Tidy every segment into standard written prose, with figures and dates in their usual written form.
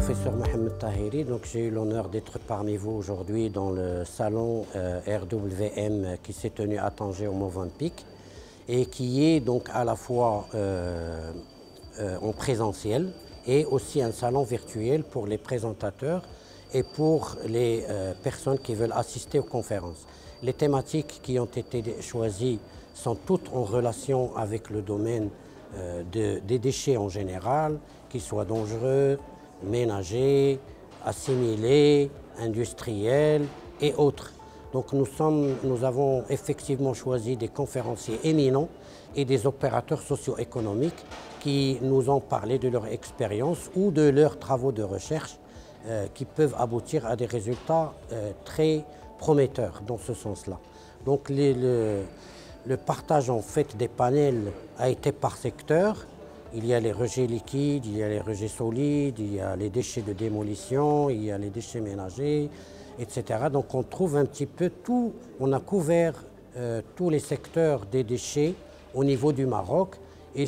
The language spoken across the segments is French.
professeur Mohamed Tahiri. Donc, j'ai eu l'honneur d'être parmi vous aujourd'hui dans le salon RWM qui s'est tenu à Tanger au Movenpick et qui est donc à la fois en présentiel et aussi un salon virtuel pour les présentateurs et pour les personnes qui veulent assister aux conférences. Les thématiques qui ont été choisies sont toutes en relation avec le domaine des déchets en général, qu'ils soient dangereux, ménagers, assimilés, industriels et autres. Donc nous avons effectivement choisi des conférenciers éminents et des opérateurs socio-économiques qui nous ont parlé de leur expérience ou de leurs travaux de recherche qui peuvent aboutir à des résultats très prometteurs dans ce sens-là. Donc le partage en fait des panels a été par secteur. Il y a les rejets liquides, il y a les rejets solides, il y a les déchets de démolition, il y a les déchets ménagers, etc. Donc on trouve un petit peu tout, on a couvert tous les secteurs des déchets au niveau du Maroc et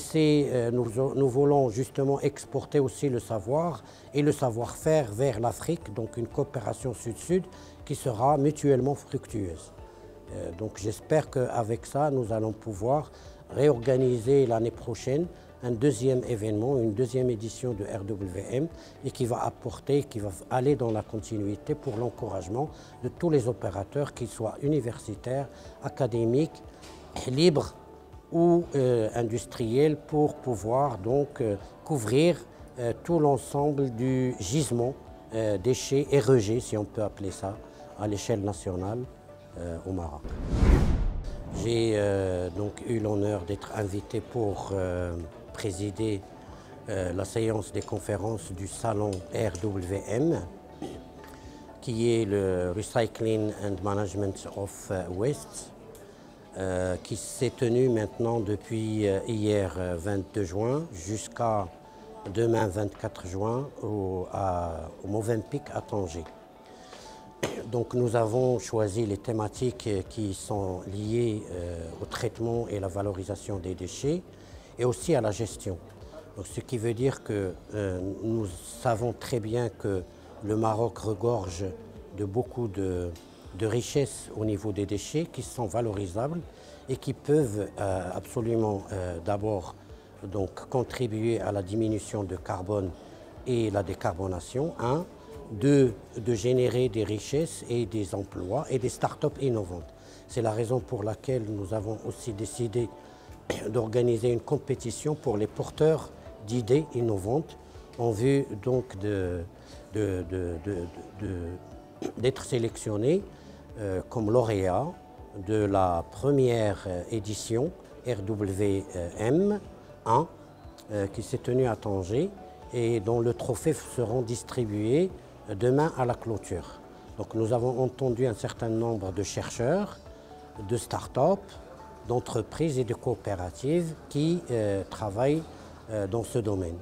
nous voulons justement exporter aussi le savoir et le savoir-faire vers l'Afrique, donc une coopération sud-sud qui sera mutuellement fructueuse. Donc j'espère qu'avec ça, nous allons pouvoir réorganiser l'année prochaine un deuxième événement, une deuxième édition de RWM et qui va apporter, qui va aller dans la continuité pour l'encouragement de tous les opérateurs, qu'ils soient universitaires, académiques, libres ou industriels, pour pouvoir donc couvrir tout l'ensemble du gisement déchets et rejets, si on peut appeler ça, à l'échelle nationale au Maroc. J'ai donc eu l'honneur d'être invité pour présider la séance des conférences du salon RWM, qui est le Recycling and Management of Waste, qui s'est tenu maintenant depuis hier 22 juin jusqu'à demain 24 juin au Movenpick à Tanger. Donc nous avons choisi les thématiques qui sont liées au traitement et la valorisation des déchets et aussi à la gestion. Donc, ce qui veut dire que nous savons très bien que le Maroc regorge de beaucoup de richesses au niveau des déchets qui sont valorisables et qui peuvent absolument d'abord donc contribuer à la diminution de carbone et la décarbonation, de générer des richesses et des emplois et des start-up innovantes. C'est la raison pour laquelle nous avons aussi décidé d'organiser une compétition pour les porteurs d'idées innovantes en vue donc d'être sélectionnés comme lauréats de la première édition RWM 1 qui s'est tenue à Tanger et dont le trophée seront distribués demain à la clôture. Donc nous avons entendu un certain nombre de chercheurs, de start-up, d'entreprises et de coopératives qui travaillent dans ce domaine.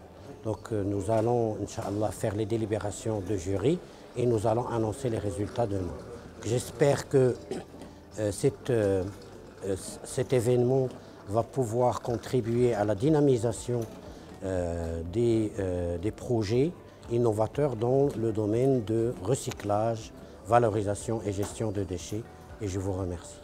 Donc nous allons, Inch'Allah, faire les délibérations de jury et nous allons annoncer les résultats demain. J'espère que cet événement va pouvoir contribuer à la dynamisation des projets innovateurs dans le domaine de recyclage, valorisation et gestion de déchets. Et je vous remercie.